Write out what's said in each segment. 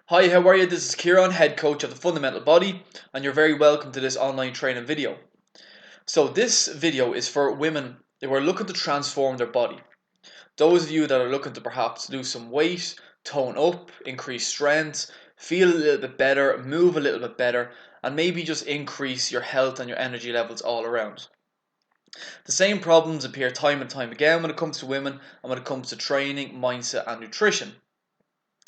Hi, how are you? This is Kieran, head coach of the Fundamental Body, and you're very welcome to this online training video. So this video is for women who are looking to transform their body. Those of you that are looking to perhaps lose some weight, tone up, increase strength, feel a little bit better, move a little bit better, and maybe just increase your health and your energy levels all around. The same problems appear time and time again when it comes to women and when it comes to training, mindset, and nutrition.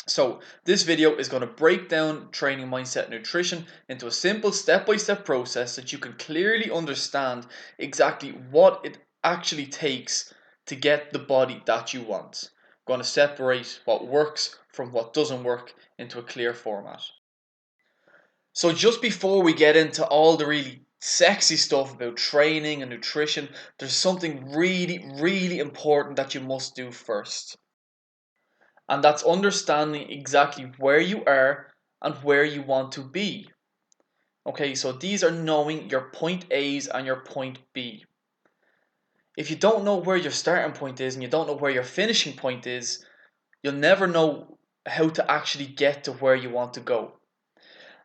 So this video is going to break down training, mindset, and nutrition into a simple step-by-step process that you can clearly understand exactly what it actually takes to get the body that you want. I'm going to separate what works from what doesn't work into a clear format. So just before we get into all the really sexy stuff about training and nutrition, there's something really important that you must do first. And that's understanding exactly where you are and where you want to be. Okay, so these are knowing your point A's and your point B. If you don't know where your starting point is and you don't know where your finishing point is, you'll never know how to actually get to where you want to go.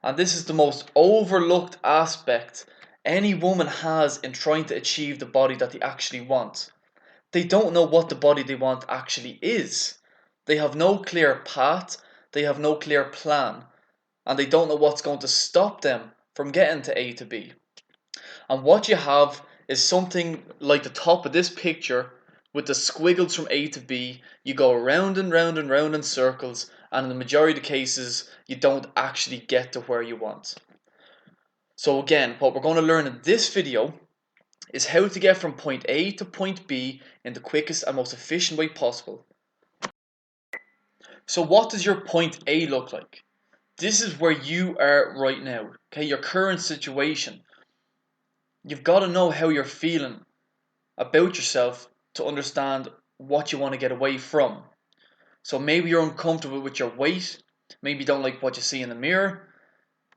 And this is the most overlooked aspect any woman has in trying to achieve the body that they actually want. They don't know what the body they want actually is. They have no clear path, they have no clear plan, and they don't know what's going to stop them from getting to A to B. And what you have is something like the top of this picture with the squiggles from A to B. You go round and round and round in circles, and in the majority of the cases, you don't actually get to where you want. So again, what we're going to learn in this video is how to get from point A to point B in the quickest and most efficient way possible. So what does your point A look like? This is where you are right now, okay? Your current situation. You've got to know how you're feeling about yourself to understand what you want to get away from. So maybe you're uncomfortable with your weight, maybe you don't like what you see in the mirror,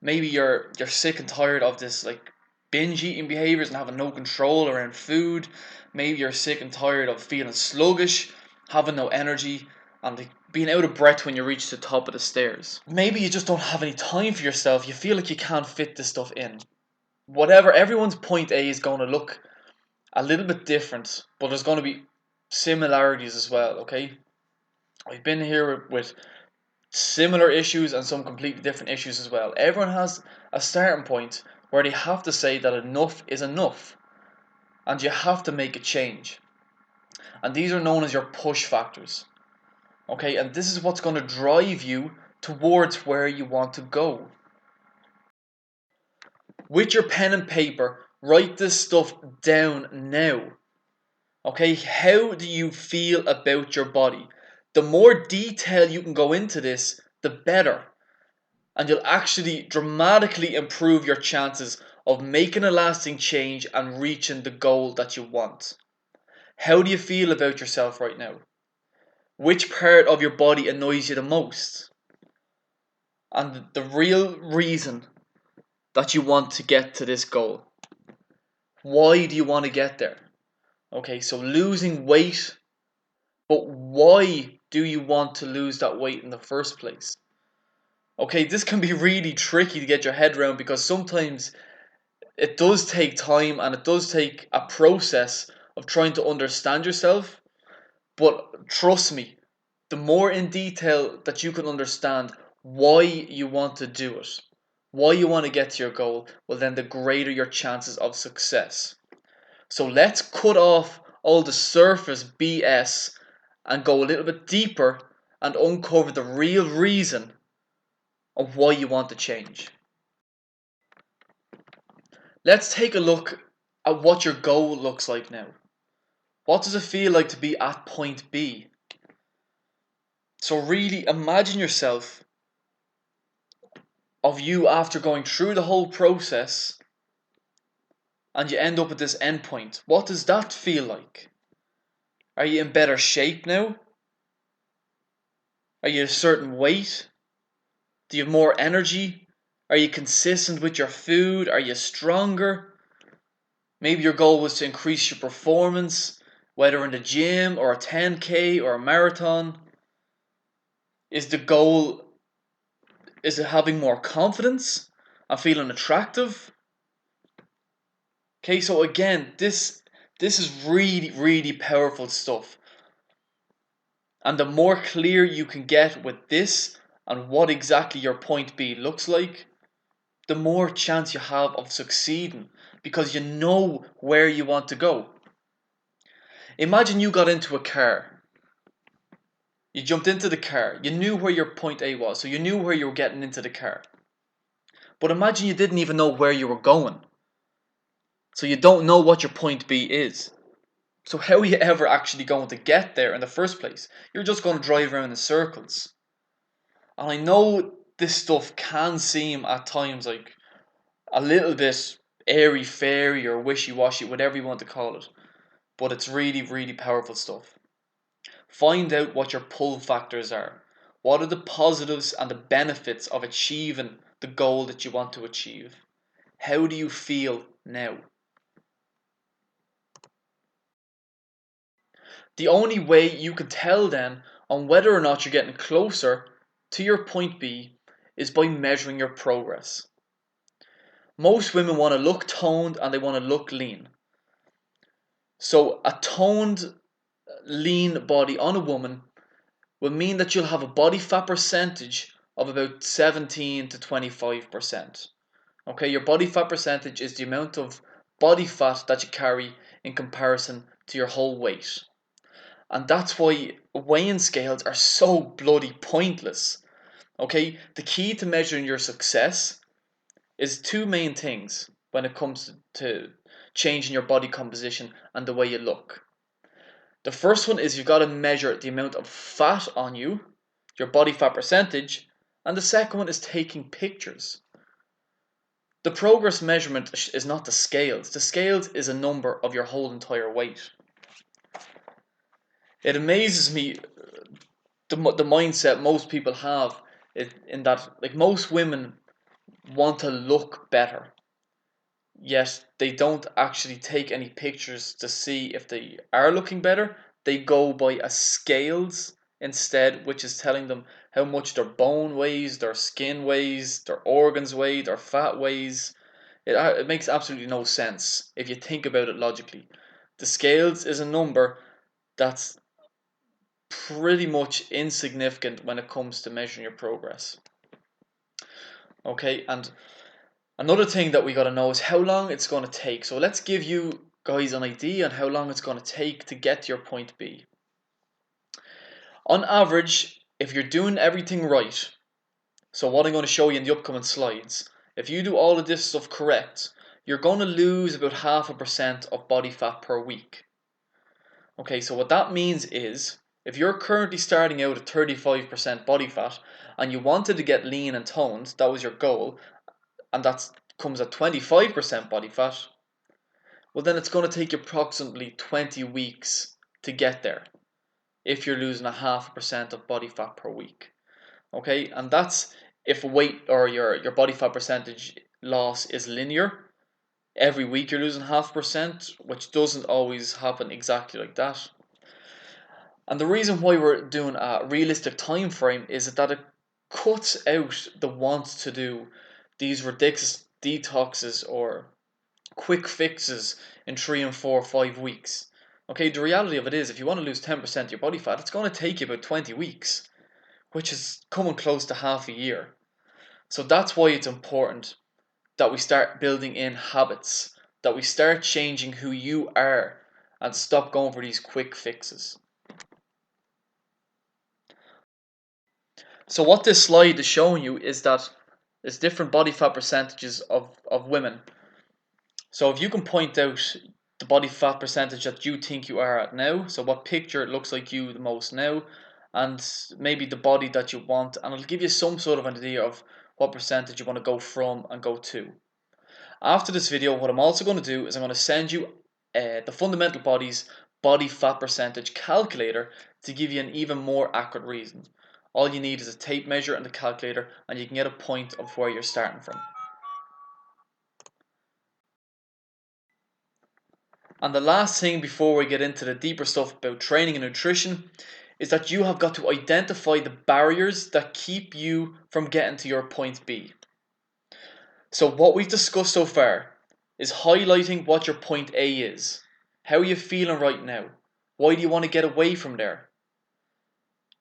maybe you're sick and tired of this like binge eating behaviors and having no control around food. Maybe you're sick and tired of feeling sluggish, having no energy, and like being out of breath when you reach the top of the stairs. Maybe you just don't have any time for yourself. You feel like you can't fit this stuff in. Whatever, everyone's point A is going to look a little bit different, but there's going to be similarities as well, okay? I've been here with similar issues and some completely different issues as well. Everyone has a starting point where they have to say that enough is enough and you have to make a change. And these are known as your push factors. Okay, and this is what's going to drive you towards where you want to go. With your pen and paper, write this stuff down now. Okay, how do you feel about your body? The more detail you can go into this, the better. And you'll actually dramatically improve your chances of making a lasting change and reaching the goal that you want. How do you feel about yourself right now? Which part of your body annoys you the most? And the real reason that you want to get to this goal. Why do you want to get there? Okay, so losing weight, but why do you want to lose that weight in the first place? Okay, this can be really tricky to get your head around because sometimes it does take time and it does take a process of trying to understand yourself. But trust me, the more in detail that you can understand why you want to do it, why you want to get to your goal, well, then the greater your chances of success. So let's cut off all the surface BS and go a little bit deeper and uncover the real reason of why you want to change. Let's take a look at what your goal looks like now. What does it feel like to be at point B? So really imagine yourself of you after going through the whole process and you end up at this end point. What does that feel like? Are you in better shape now? Are you a certain weight? Do you have more energy? Are you consistent with your food? Are you stronger? Maybe your goal was to increase your performance, whether in the gym or a 10K or a marathon. Is the goal Is it having more confidence and feeling attractive? Okay, so again, this is really, really powerful stuff. And the more clear you can get with this and what exactly your point B looks like, the more chance you have of succeeding because you know where you want to go. Imagine you got into a car. You jumped into the car. You knew where your point A was, so you knew where you were getting into the car. But imagine you didn't even know where you were going. So you don't know what your point B is. So how are you ever actually going to get there in the first place? You're just going to drive around in circles. And I know this stuff can seem at times like a little bit airy fairy or wishy-washy, whatever you want to call it. But it's really, really powerful stuff. Find out what your pull factors are. What are the positives and the benefits of achieving the goal that you want to achieve? How do you feel now? The only way you can tell then on whether or not you're getting closer to your point B is by measuring your progress. Most women want to look toned and they want to look lean. So a toned, lean body on a woman will mean that you'll have a body fat percentage of about 17 to 25%. Okay, your body fat percentage is the amount of body fat that you carry in comparison to your whole weight. And that's why weighing scales are so bloody pointless. Okay, the key to measuring your success is two main things when it comes to changing your body composition and the way you look. The first one is you've got to measure the amount of fat on you, your body fat percentage, and the second one is taking pictures. The progress measurement is not the scales. The scales is a number of your whole entire weight. It amazes me the mindset most people have in that like most women want to look better, yet they don't actually take any pictures to see if they are looking better. They go by a scales instead, which is telling them how much their bone weighs, their skin weighs, their organs weigh, their fat weighs. It makes absolutely no sense if you think about it logically. The scales is a number that's pretty much insignificant when it comes to measuring your progress. Okay, and another thing that we got to know is how long it's going to take. So let's give you guys an idea on how long it's going to take to get to your point B. On average, if you're doing everything right, so what I'm going to show you in the upcoming slides, if you do all of this stuff correct, you're going to lose about 0.5% of body fat per week. Okay, so what that means is if you're currently starting out at 35% body fat and you wanted to get lean and toned, that was your goal, and that comes at 25% body fat, well then it's going to take you approximately 20 weeks to get there if you're losing 0.5% of body fat per week. Okay, and that's if weight or your body fat percentage loss is linear. Every week you're losing 0.5%, which doesn't always happen exactly like that. And the reason why we're doing a realistic time frame is that it cuts out the want to do these ridiculous detoxes or quick fixes in 3 and 4 or 5 weeks. Okay, the reality of it is if you want to lose 10% of your body fat, it's going to take you about 20 weeks, which is coming close to half a year. So that's why it's important that we start building in habits, that we start changing who you are and stop going for these quick fixes. So what this slide is showing you is that there's different body fat percentages of women. So if you can point out the body fat percentage that you think you are at now, so what picture looks like you the most now, and maybe the body that you want, and it'll give you some sort of an idea of what percentage you want to go from and go to. After this video, what I'm also going to do is I'm going to send you the Fundamental Body's body fat percentage calculator to give you an even more accurate reason. All you need is a tape measure and a calculator, and you can get a point of where you're starting from. And the last thing before we get into the deeper stuff about training and nutrition is that you have got to identify the barriers that keep you from getting to your point B. So what we've discussed so far is highlighting what your point A is. How are you feeling right now? Why do you want to get away from there?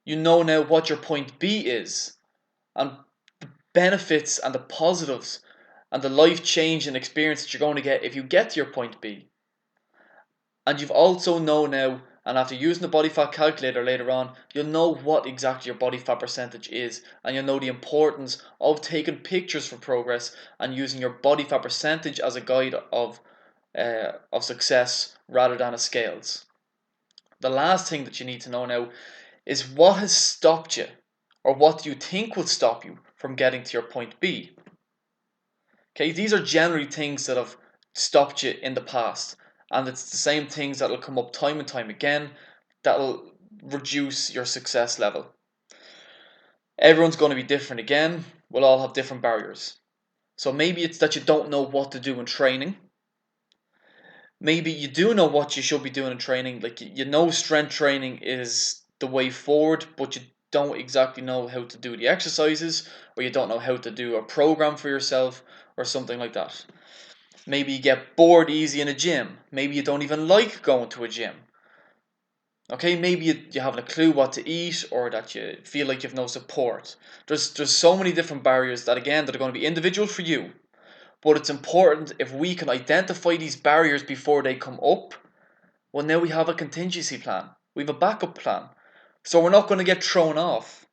You know now what your point B is, and the benefits and the positives and the life changing experience that you're going to get if you get to your point B. And you've also know now, and after using the body fat calculator later on, you'll know what exactly your body fat percentage is, and you'll know the importance of taking pictures for progress and using your body fat percentage as a guide of success rather than a scales. The last thing that you need to know now is what has stopped you, or what do you think will stop you from getting to your point B. Okay, these are generally things that have stopped you in the past, and it's the same things that will come up time and time again that will reduce your success level. Everyone's going to be different again, we'll all have different barriers. So maybe it's that you don't know what to do in training. Maybe you do know what you should be doing in training, like you know strength training is the way forward, but you don't exactly know how to do the exercises, or you don't know how to do a program for yourself, or something like that. Maybe you get bored easy in a gym. Maybe you don't even like going to a gym. Okay, maybe you haven't a clue what to eat, or that you feel like you have no support. There's so many different barriers that again that are going to be individual for you. But it's important if we can identify these barriers before they come up. Well, now we have a contingency plan. We have a backup plan. So we're not going to get thrown off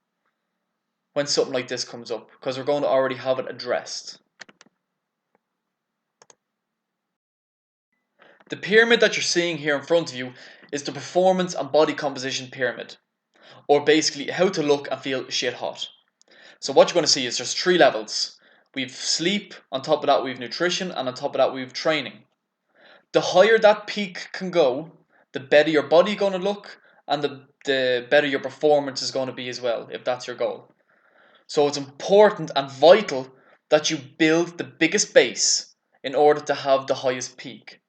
when something like this comes up, because we're going to already have it addressed. The pyramid that you're seeing here in front of you is the performance and body composition pyramid, or basically how to look and feel shit hot. So what you're going to see is there's 3 levels. We've sleep, on top of that we've nutrition, and on top of that we've training. The higher that peak can go, the better your body going to look, and the better your performance is going to be as well, if that's your goal. So it's important and vital that you build the biggest base in order to have the highest peak.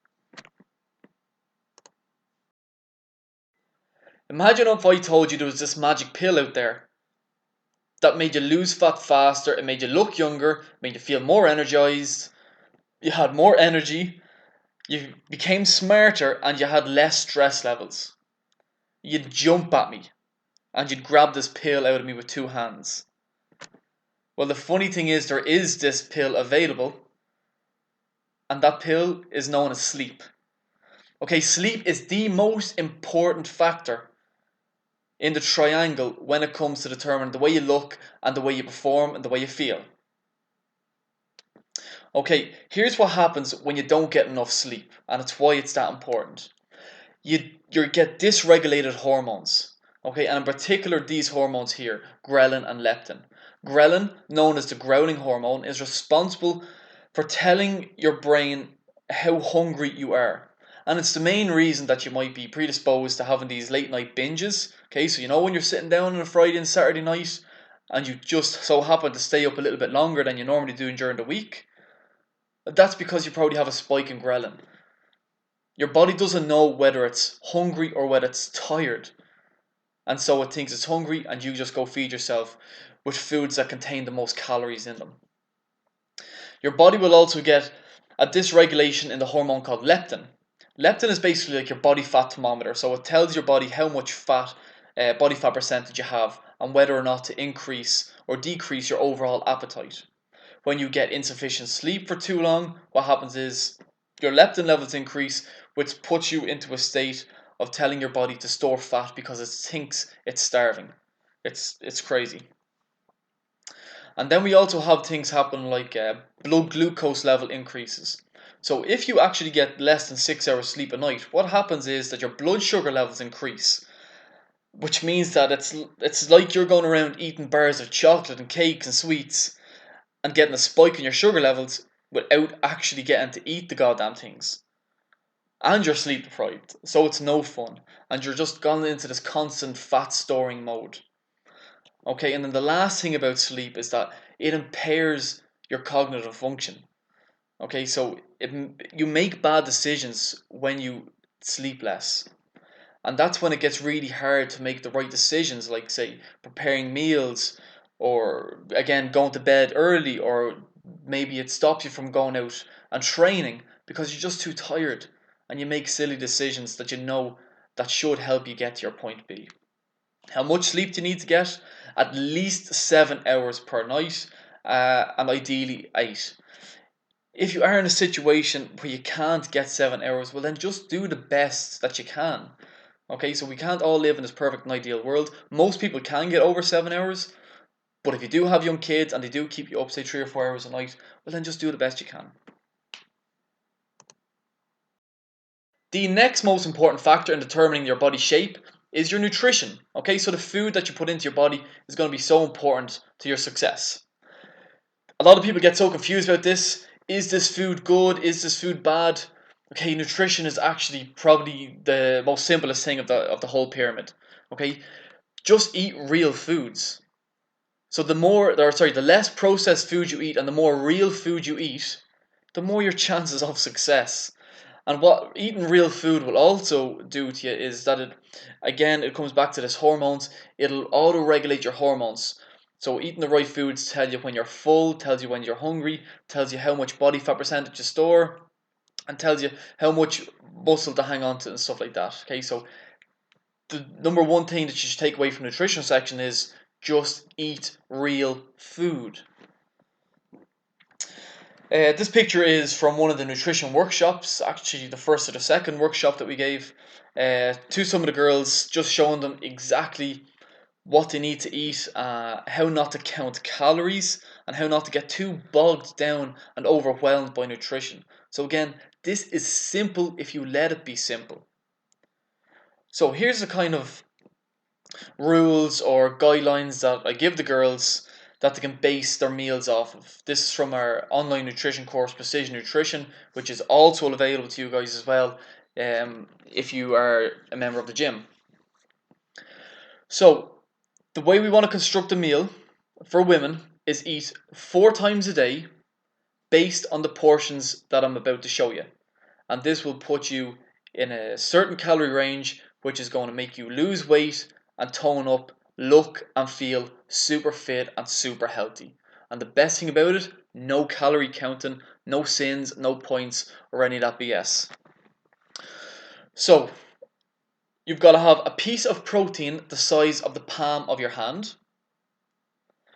Imagine if I told you there was this magic pill out there that made you lose fat faster, it made you look younger, made you feel more energized, you had more energy, you became smarter, and you had less stress levels. You'd jump at me and you'd grab this pill out of me with 2 hands. Well, the funny thing is, there is this pill available, and that pill is known as sleep. Okay, sleep is the most important factor in the triangle when it comes to determining the way you look and the way you perform and the way you feel. Okay, here's what happens when you don't get enough sleep, and it's why it's that important. You get dysregulated hormones. Okay, and in particular these hormones here, ghrelin and leptin. Ghrelin, known as the growling hormone, is responsible for telling your brain how hungry you are. And it's the main reason that you might be predisposed to having these late night binges. Okay, so you know when you're sitting down on a Friday and Saturday night and you just so happen to stay up a little bit longer than you normally do during the week, that's because you probably have a spike in ghrelin. Your body doesn't know whether it's hungry or whether it's tired. And so it thinks it's hungry, and you just go feed yourself with foods that contain the most calories in them. Your body will also get a dysregulation in the hormone called leptin. Leptin is basically like your body fat thermometer, so it tells your body how much body fat percentage you have, and whether or not to increase or decrease your overall appetite. When you get insufficient sleep for too long, what happens is your leptin levels increase, which puts you into a state of telling your body to store fat because it thinks it's starving. It's crazy. And then we also have things happen like blood glucose level increases. So if you actually get less than 6 hours sleep a night, what happens is that your blood sugar levels increase, which means that it's like you're going around eating bars of chocolate and cakes and sweets and getting a spike in your sugar levels without actually getting to eat the goddamn things. And you're sleep deprived, so it's no fun, and you're just gone into this constant fat storing mode. Okay, and then the last thing about sleep is that it impairs your cognitive function. Okay, so you make bad decisions when you sleep less. And that's when it gets really hard to make the right decisions, like, say, preparing meals, or again, going to bed early, or maybe it stops you from going out and training because you're just too tired and you make silly decisions that you know that should help you get to your point B. How much sleep do you need to get? At least 7 hours per night, and ideally 8. If you are in a situation where you can't get 7 hours, well, then just do the best that you can. Okay, so we can't all live in this perfect and ideal world. Most people can get over 7 hours, but if you do have young kids and they do keep you up, say 3 or 4 hours a night, well, then just do the best you can. The next most important factor in determining your body shape is your nutrition. Okay, so the food that you put into your body is going to be so important to your success. A lot of people get so confused about this. Is this food good? Is this food bad? Okay, nutrition is actually probably the most simplest thing of the whole pyramid. Okay, just eat real foods. So the less processed food you eat and the more real food you eat, the more your chances of success. And what eating real food will also do to you is that it comes back to this hormones. It'll auto regulate your hormones. So eating the right foods tell you when you're full, tells you when you're hungry, tells you how much body fat percentage to store, and tells you how much muscle to hang on to and stuff like that. Okay, so the number one thing that you should take away from the nutrition section is just eat real food. This picture is from one of the nutrition workshops, actually the first or the second workshop that we gave to some of the girls, just showing them exactly what they need to eat, how not to count calories, and how not to get too bogged down and overwhelmed by nutrition. So again, this is simple if you let it be simple. So here's the kind of rules or guidelines that I give the girls that they can base their meals off of. This is from our online nutrition course, Precision Nutrition, which is also available to you guys as well if you are a member of the gym. So, the way we want to construct a meal for women is eat 4 times a day based on the portions that I'm about to show you. And this will put you in a certain calorie range, which is going to make you lose weight and tone up, look and feel super fit and super healthy. And the best thing about it, no calorie counting, no sins, no points, or any of that BS. So, you've got to have a piece of protein the size of the palm of your hand.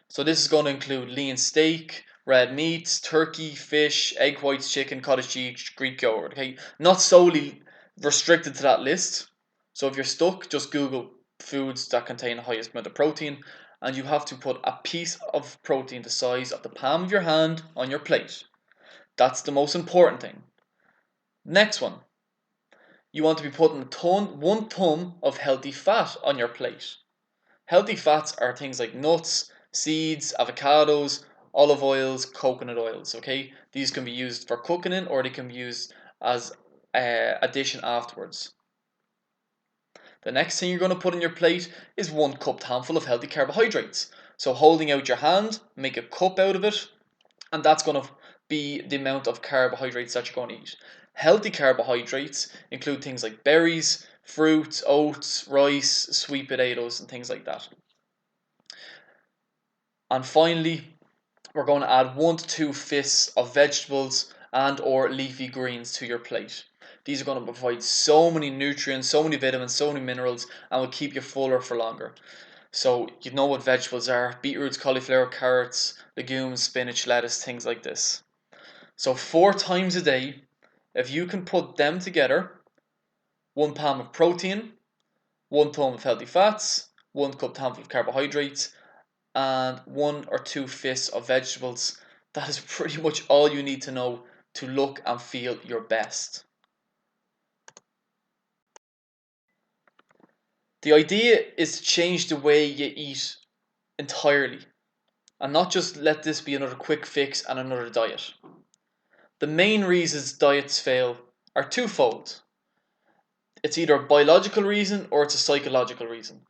So this is going to include lean steak, red meats, turkey, fish, egg whites, chicken, cottage cheese, Greek yogurt. Okay, not solely restricted to that list. So if you're stuck, just Google foods that contain the highest amount of protein, and you have to put a piece of protein the size of the palm of your hand on your plate. That's the most important thing. Next one, you want to be putting 1 thumb of healthy fat on your plate. Healthy fats are things like nuts, seeds, avocados, olive oils, coconut oils. Okay, these can be used for cooking in, or they can be used as addition afterwards. The next thing you're going to put in your plate is 1 cupped handful of healthy carbohydrates. So holding out your hand, make a cup out of it, and that's going to be the amount of carbohydrates that you're going to eat. Healthy carbohydrates include things like berries, fruits, oats, rice, sweet potatoes, and things like that. And finally, we're going to add 1 to 2 fists of vegetables and or leafy greens to your plate. These are going to provide so many nutrients, so many vitamins, so many minerals, and will keep you fuller for longer. So you know what vegetables are: beetroots, cauliflower, carrots, legumes, spinach, lettuce, things like this. So 4 times a day, if you can put them together, 1 palm of protein, 1 thumb of healthy fats, 1 cupped handful of carbohydrates, and 1 or 2 fists of vegetables, that is pretty much all you need to know to look and feel your best. The idea is to change the way you eat entirely and not just let this be another quick fix and another diet. The main reasons diets fail are twofold. It's either a biological reason or it's a psychological reason.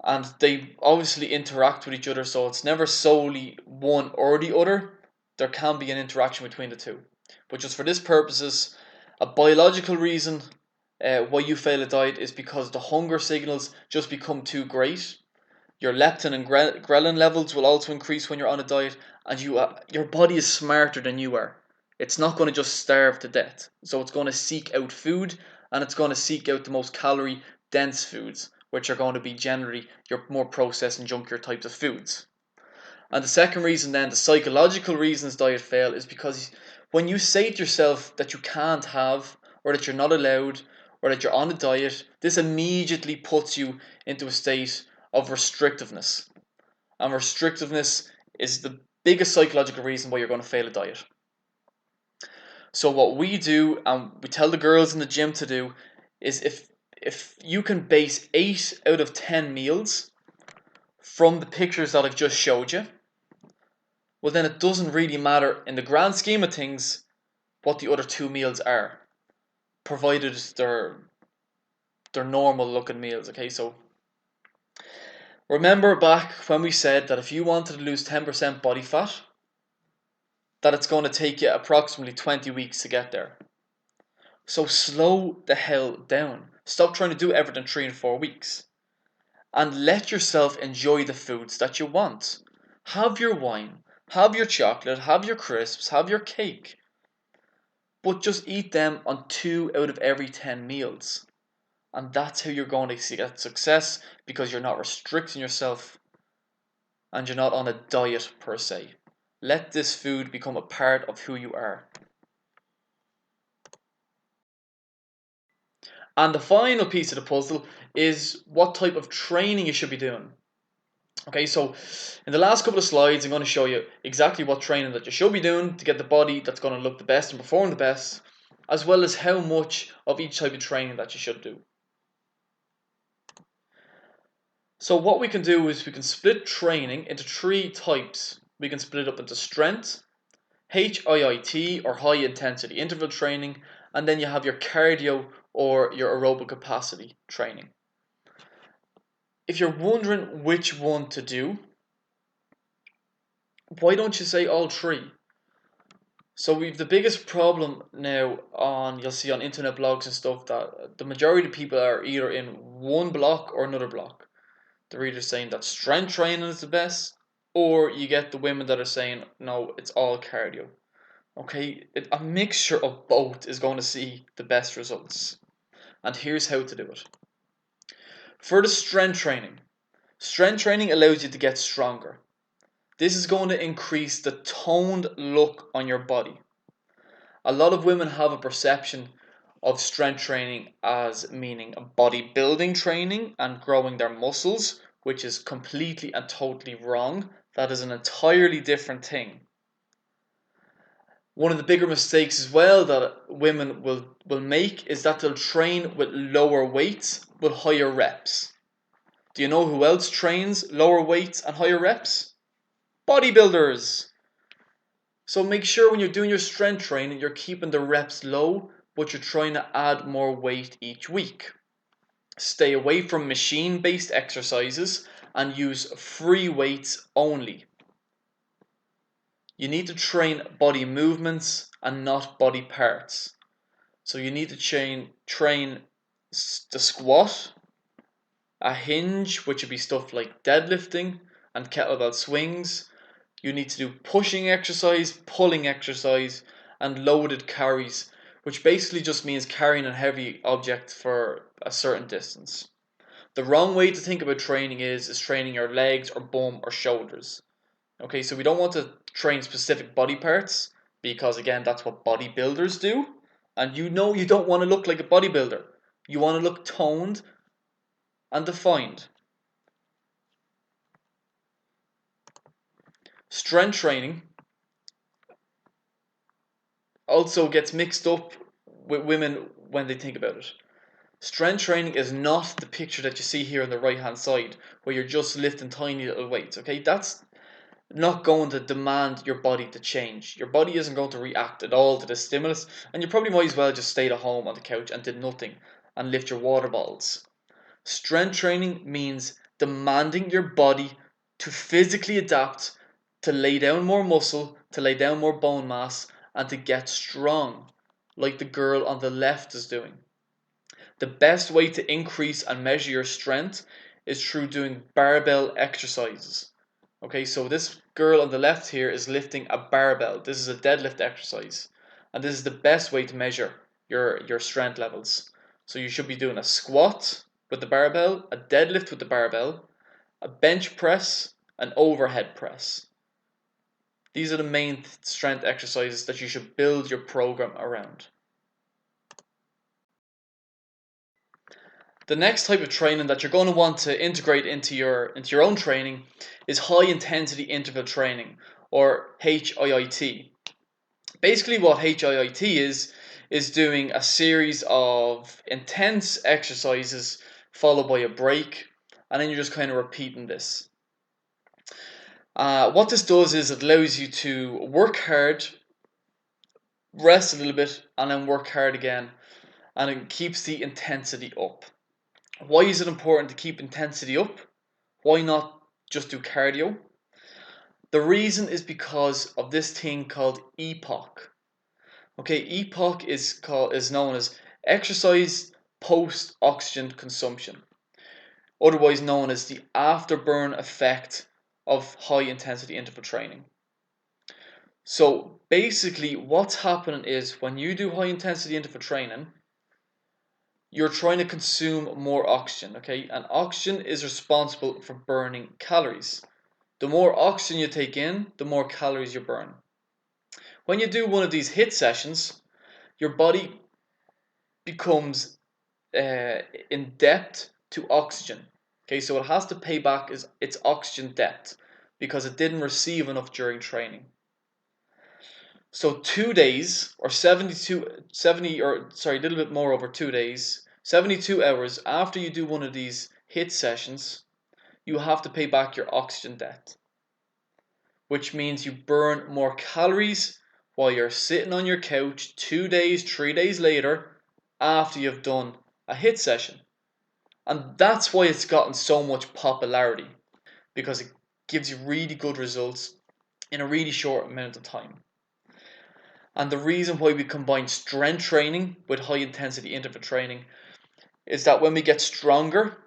And they obviously interact with each other, so it's never solely one or the other. There can be an interaction between the two. But just for this purposes, a biological reason Why you fail a diet is because the hunger signals just become too great. Your leptin and ghrelin levels will also increase when you're on a diet, and your body is smarter than you are. It's not going to just starve to death. So it's going to seek out food, and it's going to seek out the most calorie dense foods, which are going to be generally your more processed and junkier types of foods. And the second reason, then, the psychological reasons diet fail is because when you say to yourself that you can't have, or that you're not allowed, or that you're on a diet, this immediately puts you into a state of restrictiveness. And restrictiveness is the biggest psychological reason why you're going to fail a diet. So what we do, and we tell the girls in the gym to do, is if you can base 8 out of 10 meals from the pictures that I've just showed you, well then it doesn't really matter in the grand scheme of things what the other two meals are, provided they're normal looking meals. Okay, so remember back when we said that if you wanted to lose 10% body fat, that it's going to take you approximately 20 weeks to get there. So slow the hell down. Stop trying to do everything in 3 and 4 weeks. And let yourself enjoy the foods that you want. Have your wine, have your chocolate, have your crisps, have your cake. But just eat them on 2 out of every 10 meals. And that's how you're going to get success, because you're not restricting yourself and you're not on a diet per se. Let this food become a part of who you are. And the final piece of the puzzle is what type of training you should be doing. Okay, so in the last couple of slides, I'm going to show you exactly what training that you should be doing to get the body that's going to look the best and perform the best, as well as how much of each type of training that you should do. So what we can do is we can split training into 3 types. We can split it up into strength, HIIT or high intensity interval training, and then you have your cardio or your aerobic capacity training. If you're wondering which one to do, why don't you say all 3? So we've the biggest problem now you'll see on internet blogs and stuff that the majority of people are either in one block or another block. They're either saying that strength training is the best, or you get the women that are saying, no, it's all cardio. Okay, a mixture of both is going to see the best results. And here's how to do it. For the strength training allows you to get stronger. This is going to increase the toned look on your body. A lot of women have a perception of strength training as meaning bodybuilding training and growing their muscles, which is completely and totally wrong. That is an entirely different thing. One of the bigger mistakes as well that women will make is that they'll train with lower weights but higher reps. Do you know who else trains lower weights and higher reps? Bodybuilders. So make sure when you're doing your strength training, you're keeping the reps low, but you're trying to add more weight each week. Stay away from machine-based exercises and use free weights only. You need to train body movements and not body parts. So you need to train the squat, a hinge, which would be stuff like deadlifting and kettlebell swings. You need to do pushing exercise, pulling exercise, and loaded carries, which basically just means carrying a heavy object for a certain distance. The wrong way to think about training is training your legs or bum or shoulders. Okay, so we don't want to train specific body parts because again, that's what bodybuilders do. And you know you don't want to look like a bodybuilder. You want to look toned and defined. Strength training also gets mixed up with women when they think about it. Strength training is not the picture that you see here on the right hand side where you're just lifting tiny little weights, okay? That's not going to demand your body to change. Your body isn't going to react at all to this stimulus, and you probably might as well just stayed at home on the couch and did nothing and lift your water bottles. Strength training means demanding your body to physically adapt, to lay down more muscle, to lay down more bone mass, and to get strong, like the girl on the left is doing. The best way to increase and measure your strength is through doing barbell exercises. Okay, so this girl on the left here is lifting a barbell. This is a deadlift exercise. And this is the best way to measure your strength levels. So you should be doing a squat with the barbell, a deadlift with the barbell, a bench press, an overhead press. These are the main strength exercises that you should build your program around. The next type of training that you're going to want to integrate into your own training is high intensity interval training, or HIIT. Basically what HIIT is doing a series of intense exercises followed by a break, and then you're just kind of repeating this. What this does is it allows you to work hard, rest a little bit, and then work hard again, and it keeps the intensity up. Why is it important to keep intensity up? Why not just do cardio? The reason is because of this thing called EPOC. Okay, EPOC is known as exercise post oxygen consumption, otherwise known as the afterburn effect of high intensity interval training. So basically what's happening is when you do high intensity interval training, you're trying to consume more oxygen, okay? And oxygen is responsible for burning calories. The more oxygen you take in, the more calories you burn. When you do one of these HIIT sessions, your body becomes in debt to oxygen. Okay, so it has to pay back its oxygen debt because it didn't receive enough during training. So 2 days or 70 or sorry, a little bit more over 2 days, 72 hours after you do one of these HIIT sessions, you have to pay back your oxygen debt, which means you burn more calories while you're sitting on your couch 2 days, 3 days later after you've done a HIIT session. And that's why it's gotten so much popularity, because it gives you really good results in a really short amount of time. And the reason why we combine strength training with high intensity interval training is that when we get stronger,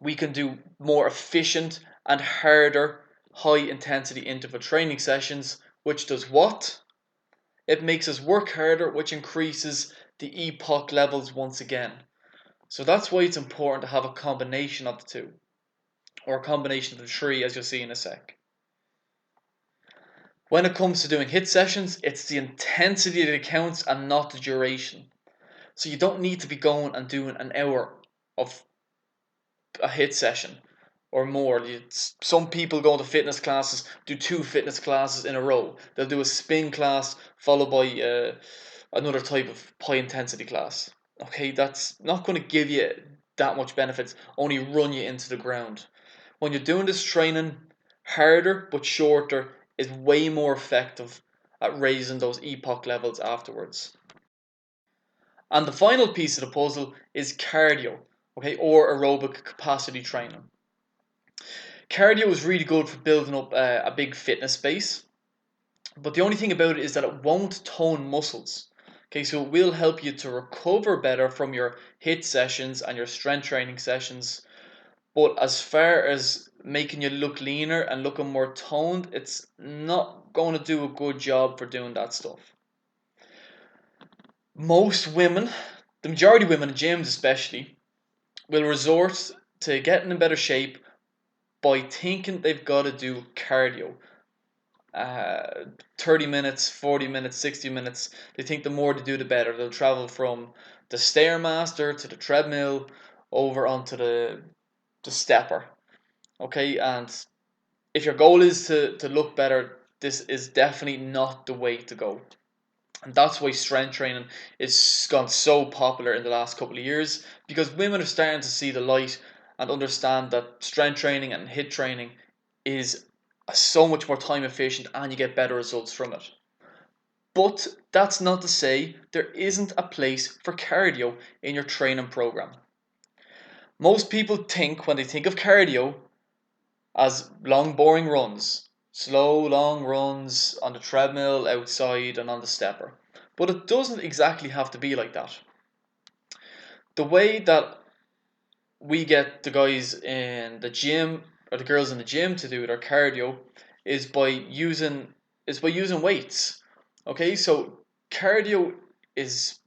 we can do more efficient and harder high intensity interval training sessions, which does what? It makes us work harder, which increases the EPOC levels once again. So that's why it's important to have a combination of the two, or a combination of the three, as you'll see in a sec. When it comes to doing HIIT sessions, it's the intensity that counts and not the duration. So you don't need to be going and doing an hour of a HIIT session or more. Some people go to fitness classes, do 2 fitness classes in a row. They'll do a spin class followed by another type of high intensity class. Okay, that's not going to give you that much benefits, only run you into the ground. When you're doing this training, harder but shorter is way more effective at raising those EPOC levels afterwards. And the final piece of the puzzle is cardio, okay, or aerobic capacity training. Cardio is really good for building up a big fitness base, but the only thing about it is that it won't tone muscles. Okay, so it will help you to recover better from your HIIT sessions and your strength training sessions. But as far as making you look leaner and looking more toned, it's not going to do a good job for doing that stuff. Most women, the majority of women in gyms especially, will resort to getting in better shape by thinking they've got to do cardio. 30 minutes, 40 minutes, 60 minutes. They think the more they do, the better. They'll travel from the Stairmaster to the treadmill over onto the stepper. Okay, and if your goal is to look better, this is definitely not the way to go. And that's why strength training is gone so popular in the last couple of years, because women are starting to see the light and understand that strength training and HIIT training is so much more time efficient and you get better results from it. But that's not to say there isn't a place for cardio in your training program. Most people think when they think of cardio as long boring runs, slow long runs on the treadmill, outside and on the stepper. But it doesn't exactly have to be like that. The way that we get the guys in the gym or the girls in the gym to do their cardio is by using weights. Okay, so cardio is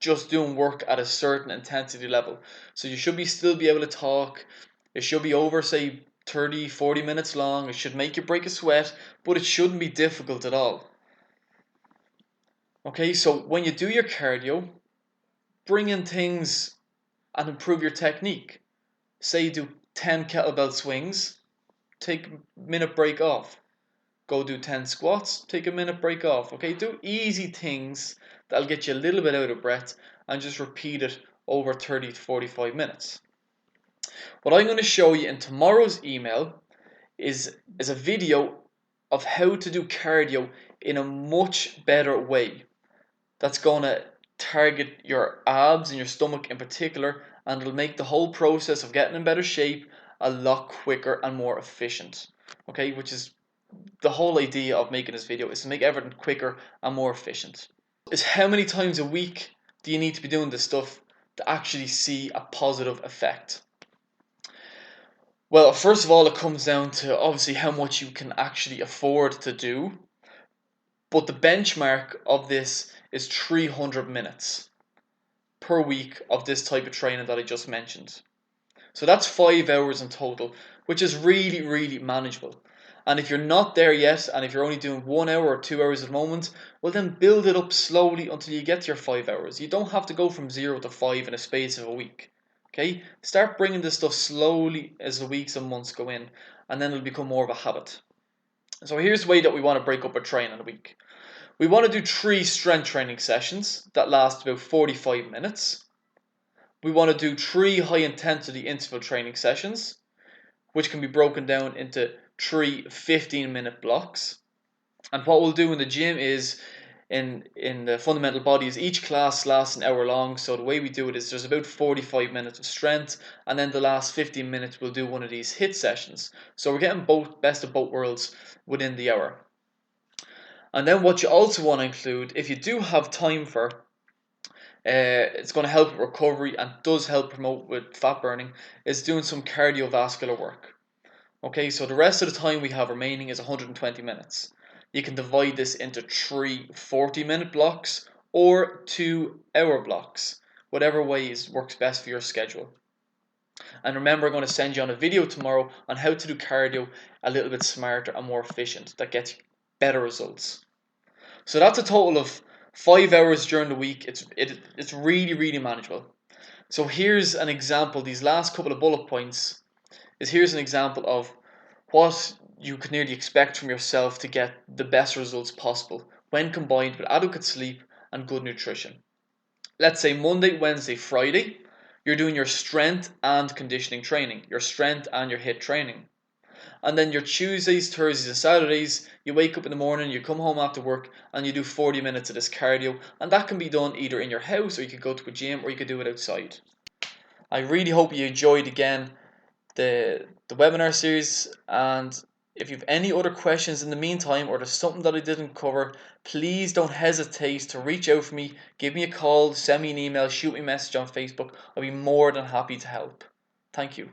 just doing work at a certain intensity level. So you should still be able to talk. It should be over, say, 30, 40 minutes long. It should make you break a sweat, but it shouldn't be difficult at all. Okay, so when you do your cardio, bring in things and improve your technique. Say you do 10 kettlebell swings, take a minute break off. Go do 10 squats, take a minute break off. Okay, do easy things that'll get you a little bit out of breath and just repeat it over 30 to 45 minutes. What I'm going to show you in tomorrow's email is a video of how to do cardio in a much better way. That's going to target your abs and your stomach in particular, and it'll make the whole process of getting in better shape a lot quicker and more efficient. Okay, which is the whole idea of making this video, is to make everything quicker and more efficient. Is how many times a week do you need to be doing this stuff to actually see a positive effect? Well, first of all, it comes down to obviously how much you can actually afford to do. But the benchmark of this is 300 minutes per week of this type of training that I just mentioned. So that's 5 hours in total, which is really, really manageable. And if you're not there yet, and if you're only doing 1 hour or 2 hours at the moment, well then build it up slowly until you get to your 5 hours. You don't have to go from 0 to 5 in a space of a week. Okay? Start bringing this stuff slowly as the weeks and months go in, and then it'll become more of a habit. So here's the way that we want to break up our training in a week. We want to do 3 strength training sessions that last about 45 minutes. We want to do 3 high intensity interval training sessions, which can be broken down into 3 15-minute blocks. And what we'll do in the gym is, in the fundamental body, is each class lasts an hour long. So the way we do it is there's about 45 minutes of strength, and then the last 15 minutes we'll do one of these HIIT sessions. So we're getting both best of both worlds within the hour. And then what you also want to include, if you do have time for, it's going to help with recovery and does help promote with fat burning, is doing some cardiovascular work. Okay, so the rest of the time we have remaining is 120 minutes. You can divide this into 3 40-minute blocks or 2 hour blocks, whatever way works best for your schedule. And remember, I'm going to send you on a video tomorrow on how to do cardio a little bit smarter and more efficient that gets better results. So that's a total of 5 hours during the week. It's really, really manageable. So here's an example. These last couple of bullet points here's an example of what you can nearly expect from yourself to get the best results possible when combined with adequate sleep and good nutrition. Let's say Monday, Wednesday, Friday, you're doing your strength and conditioning training, your strength and your HIIT training. And then your Tuesdays, Thursdays, and Saturdays, you wake up in the morning, you come home after work, and you do 40 minutes of this cardio. And that can be done either in your house, or you could go to a gym, or you could do it outside. I really hope you enjoyed again the webinar series, and if you have any other questions in the meantime, or there's something that I didn't cover, please don't hesitate to reach out for me, give me a call, send me an email, shoot me a message on Facebook. I'll be more than happy to help. Thank you.